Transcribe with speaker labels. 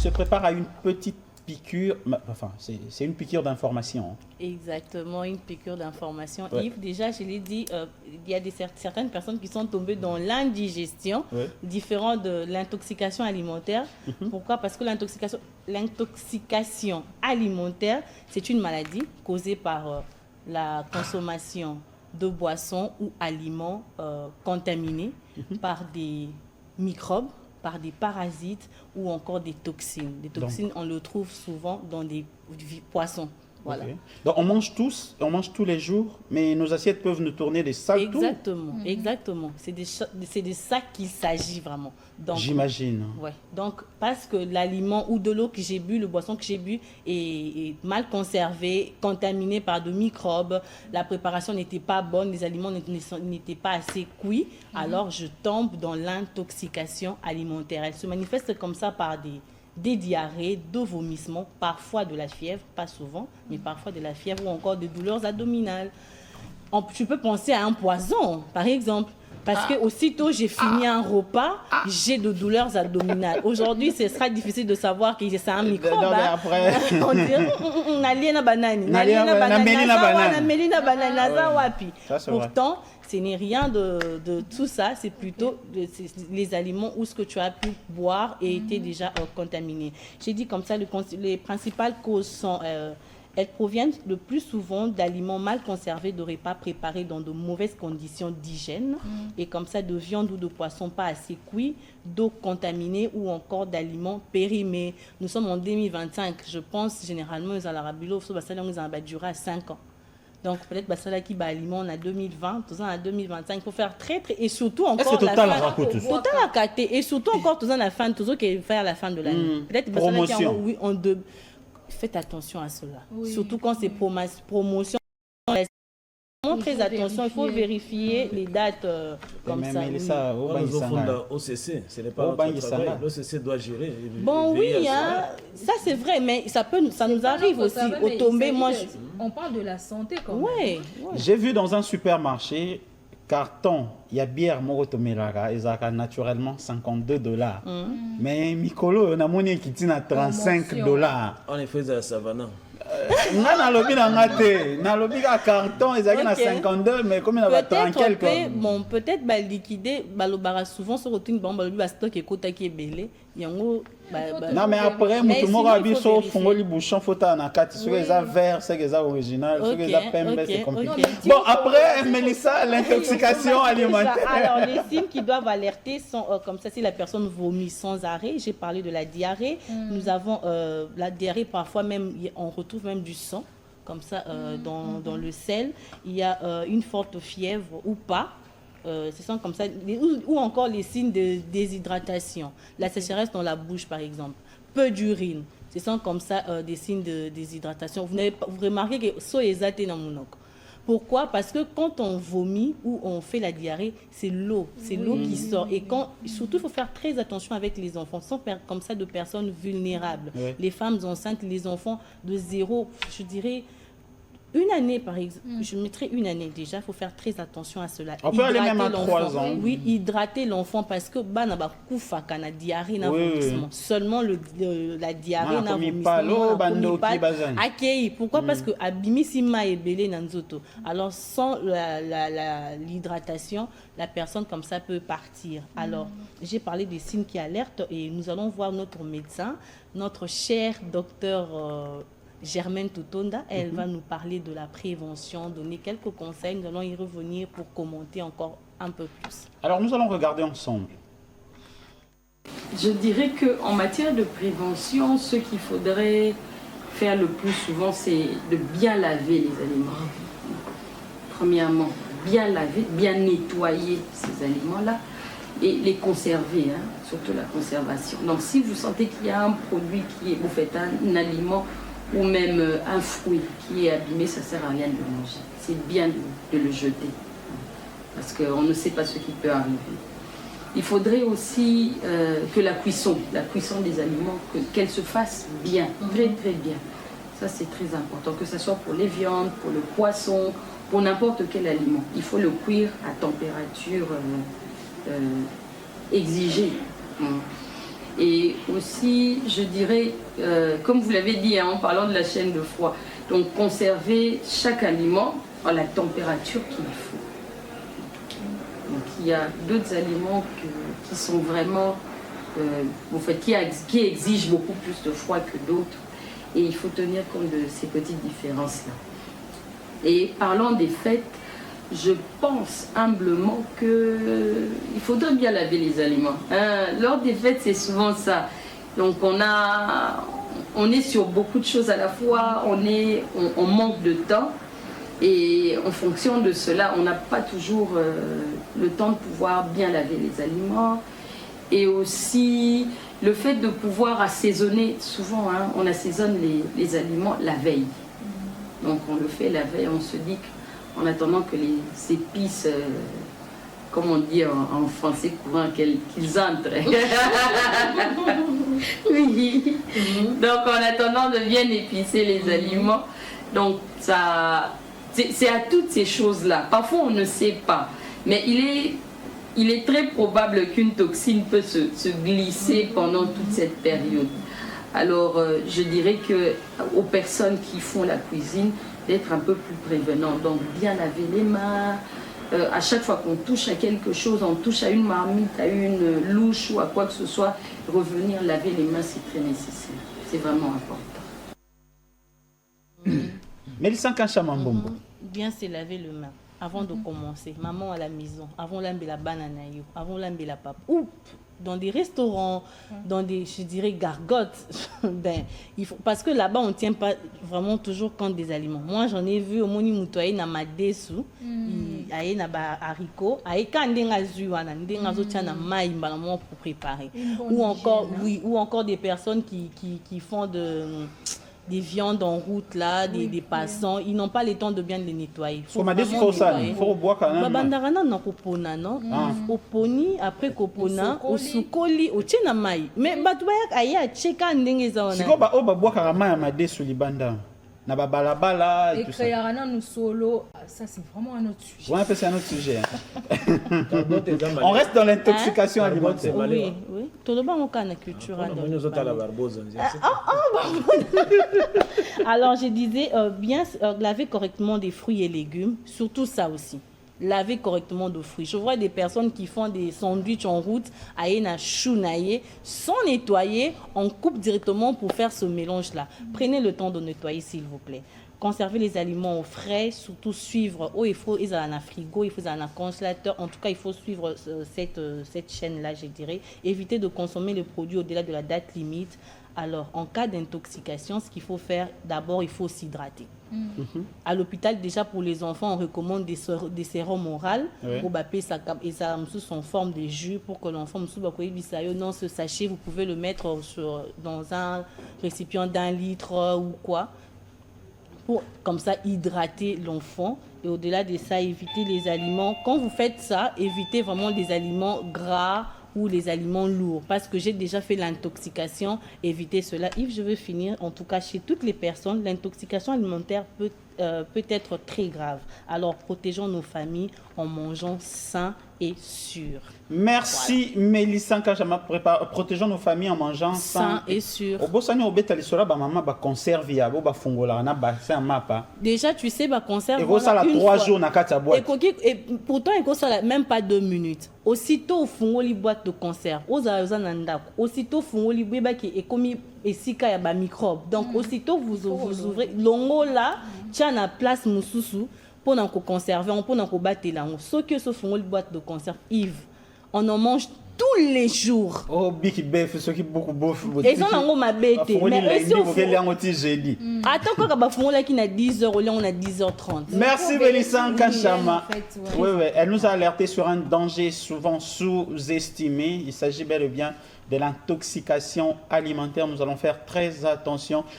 Speaker 1: se prépare à une petite piqûre, enfin, c'est une piqûre d'information.
Speaker 2: Exactement, une piqûre d'information.
Speaker 1: Ouais.
Speaker 2: Yves, déjà, je l'ai dit, il y a certaines personnes qui sont tombées dans l'indigestion,
Speaker 1: Ouais.
Speaker 2: différent de l'intoxication alimentaire. Pourquoi? Parce que l'intoxication alimentaire, c'est une maladie causée par la consommation de boissons ou aliments contaminés par des microbes, par des parasites ou encore des toxines. Des toxines, on le trouve souvent dans des poissons. Voilà.
Speaker 1: Okay. Donc on mange tous les jours, mais nos assiettes peuvent nous tourner des sales tours.
Speaker 2: Exactement, exactement. C'est de ça qu'il s'agit vraiment.
Speaker 1: J'imagine.
Speaker 2: Ouais. Donc, parce que l'aliment ou de l'eau que j'ai bu, le boisson que j'ai bu est mal conservé, contaminé par de microbes, la préparation n'était pas bonne, les aliments n'étaient pas assez cuits, alors je tombe dans l'intoxication alimentaire. Elle se manifeste comme ça par des diarrhées, de vomissements, parfois de la fièvre, pas souvent, mais parfois de la fièvre ou encore des douleurs abdominales. Tu peux penser à un poison, par exemple. Parce que aussitôt j'ai fini un repas, j'ai de douleurs abdominales. Aujourd'hui, ce sera difficile de savoir que c'est un microbe.
Speaker 1: Non, mais après...
Speaker 2: On dirait naliena banane. Pourtant, ce n'est rien de tout ça. C'est plutôt les aliments où ce que tu as pu boire et étaient déjà contaminés. J'ai dit comme ça, les principales causes sont... elles proviennent le plus souvent d'aliments mal conservés, de repas préparés dans de mauvaises conditions d'hygiène, et comme ça de viande ou de poisson pas assez cuits, d'eau contaminée ou encore d'aliments périmés. Nous sommes en 2025, je pense généralement aux alarabulo, nous avons duré à 5 ans. Donc peut-être que ça qui va aliment en 2020, tout ça en 2025, il faut faire très et surtout encore
Speaker 1: la fin.
Speaker 2: Total à cater et surtout encore tout ça la fin, tout ça qui faire la fin de l'année. Peut-être que
Speaker 1: promotion.
Speaker 2: Oui, en deux. Faites attention à cela. Oui. Surtout quand c'est promotion. Très attention, il faut vérifier les dates comme ça.
Speaker 3: Nous avons l'OCC, ce n'est pas notre travail. L'OCC doit gérer.
Speaker 2: Bon, oui, hein, ça c'est vrai, mais ça nous arrive aussi. Au tombé,
Speaker 4: on parle de la santé quand même.
Speaker 2: Ouais.
Speaker 1: J'ai vu dans un supermarché, carton, il y a bière Morotomerara, ils ont naturellement $52. Mais Mikolo, on a monnaie qui tient à $35.
Speaker 3: On est fait à la savane.
Speaker 1: Dans le lobby à carton, ils ont 52, mais comme il y a 30 quelques.
Speaker 2: Bon, peut-être liquider, souvent se retrouve dans stock et quota qui est belé.
Speaker 1: Non, mais après, tout le monde a vu sur le bouchon, faut en quatre. Ceux qui ont vert, ceux qui ont original, ceux qui ont pembe, c'est compliqué. Bon, après, Mélissa, l'intoxication alimentaire.
Speaker 2: Alors, les signes qui doivent alerter sont comme ça, si la personne vomit sans arrêt. J'ai parlé de la diarrhée. Nous avons la diarrhée, parfois même, on retrouve même du sang, comme ça, dans le sel. Il y a une forte fièvre ou pas. Ce sont comme ça, ou encore les signes de déshydratation, la sécheresse dans la bouche par exemple, peu d'urine, ce sont comme ça des signes de déshydratation. Vous remarquez que so exaté dans mon Pourquoi? Parce que quand on vomit ou on fait la diarrhée, c'est l'eau qui sort. Et surtout, il faut faire très attention avec les enfants. Ce sont comme ça de personnes vulnérables. Oui. Les femmes enceintes, les enfants de 0, je dirais, 1 année par exemple. Je mettrais 1 année déjà. Il faut faire très attention à cela.
Speaker 1: On peut aller même à 3 ans.
Speaker 2: Oui, hydrater l'enfant parce que la diarrhée n'a vomissement. Seulement la diarrhée n'a vomissement. Accueilli. Pourquoi? Parce que abimissima est belé nanzoto. Alors sans l'hydratation, la personne comme ça peut partir. Alors j'ai parlé des signes qui alertent et nous allons voir notre médecin, notre cher docteur Germaine Tutonda. Elle va nous parler de la prévention, donner quelques conseils. Nous allons y revenir pour commenter encore un peu plus.
Speaker 1: Alors nous allons regarder ensemble.
Speaker 5: Je dirais qu'en matière de prévention, ce qu'il faudrait faire le plus souvent, c'est de bien laver les aliments. Premièrement, bien laver, bien nettoyer ces aliments-là et les conserver, surtout la conservation. Donc si vous sentez qu'il y a un produit vous faites un aliment ou même un fruit qui est abîmé, ça ne sert à rien de le manger. C'est bien de le jeter, parce qu'on ne sait pas ce qui peut arriver. Il faudrait aussi que la cuisson des aliments, qu'elle se fasse bien, très très bien. Ça c'est très important, que ce soit pour les viandes, pour le poisson, pour n'importe quel aliment. Il faut le cuire à température exigée. Et aussi, je dirais, comme vous l'avez dit en parlant de la chaîne de froid, donc conserver chaque aliment à la température qu'il faut. Donc il y a d'autres aliments qui sont vraiment, qui exigent beaucoup plus de froid que d'autres. Et il faut tenir compte de ces petites différences-là. Et parlant des fêtes, je pense humblement qu'il faudrait bien laver les aliments. Lors des fêtes, c'est souvent ça. Donc on est sur beaucoup de choses à la fois, on manque de temps. Et en fonction de cela, on n'a pas toujours le temps de pouvoir bien laver les aliments. Et aussi le fait de pouvoir assaisonner, souvent on assaisonne les aliments la veille. Donc on le fait la veille, on se dit qu'en attendant que les épices, comme on dit en français courant, qu'ils entrent. Oui. Donc en attendant de bien épicer les aliments, donc ça, c'est à toutes ces choses-là. Parfois on ne sait pas, mais il est très probable qu'une toxine peut se glisser pendant toute cette période. Alors, je dirais aux personnes qui font la cuisine, d'être un peu plus prévenants. Donc, bien laver les mains. À chaque fois qu'on touche à quelque chose, on touche à une marmite, à une louche ou à quoi que ce soit, revenir laver les mains, c'est très nécessaire. C'est vraiment important.
Speaker 1: Mélissa Kanchamambombo.
Speaker 2: Bien se laver les mains avant de commencer. Maman à la maison, avant l'ambe la banane, avant l'ambe la pape. Ou dans des restaurants, dans des, je dirais, gargotes, ben, il faut, parce que là-bas, on ne tient pas vraiment toujours compte des aliments. Moi, j'en ai vu au moni mutoye na madesu, aye na ba haricot, aye quand ndenga zuana, ndenga zo tia na mai mbalalement pour préparer. Ou encore, oui, ou encore des personnes qui font des viandes en route là, des passants, ils n'ont pas le temps de bien les nettoyer.
Speaker 1: Faut m'aider sur ça, il faut boire quand même.
Speaker 2: Bandarana na kopona non, oponi après kopona, osukoli, otiena mai. Mais batouayak aya cheka ndenge zaona.
Speaker 1: Si ko ba boire karama ya made sur libanda. Na ba balabala
Speaker 4: et tout ça. Nous solo, ça c'est vraiment un autre sujet.
Speaker 1: Ouais, c'est un autre sujet. On reste dans l'intoxication alimentaire.
Speaker 2: Oui, oui. Tout le monde a une culture. Alors je disais bien laver correctement des fruits et légumes, surtout ça aussi. Laver correctement de fruits. Je vois des personnes qui font des sandwichs en route, sans nettoyer, on coupe directement pour faire ce mélange-là. Prenez le temps de nettoyer, s'il vous plaît. Conserver les aliments au frais, surtout suivre, il faut ils ont un frigo, il faut un congélateur. En tout cas, il faut suivre cette chaîne-là, je dirais. Éviter de consommer les produits au-delà de la date limite. Alors, en cas d'intoxication, ce qu'il faut faire, d'abord, il faut s'hydrater. À l'hôpital, déjà pour les enfants, on recommande des sérums orales pour bapper ça en forme de jus pour que l'enfant non ce sachet, vous pouvez le mettre dans un récipient d'1 litre ou quoi, pour comme ça hydrater l'enfant. Et au-delà de ça, éviter les aliments. Quand vous faites ça, évitez vraiment les aliments gras ou les aliments lourds, parce que j'ai déjà fait l'intoxication, évitez cela. Yves, je veux finir, en tout cas chez toutes les personnes, l'intoxication alimentaire peut être très grave. Alors protégeons nos familles en mangeant sain et sûr.
Speaker 1: Merci voilà. Mélissa Kanchamambombo, protégeons nos familles en mangeant sain
Speaker 2: et sûr. Déjà tu sais conserve
Speaker 1: et voilà, 3 jours na kati ya boîte.
Speaker 2: Et pourtant il même pas 2 minutes. Aussitôt fungoli boîte de conserve, aussitôt fungoli bebaki et komi esika ya ba microbe. Donc aussitôt vous ouvrez longo là, tia na place mususu pour na ko conserver, pour na ko battre là. Ce que ce fungoli boîte de conserve Yves, on en mange tous les jours.
Speaker 1: Oh, biki bef, ce qui beaucoup bof.
Speaker 2: Et ça on m'a bêté.
Speaker 1: Mais si on fait l'angoти jeudi.
Speaker 2: Attends quand ba fungola qui na 10h, on a 10h30.
Speaker 1: Merci Mélissa Kanchamambombo. Oui, elle nous a alerté sur un danger souvent sous-estimé. Il s'agit bel et bien de l'intoxication alimentaire. Nous allons faire très attention.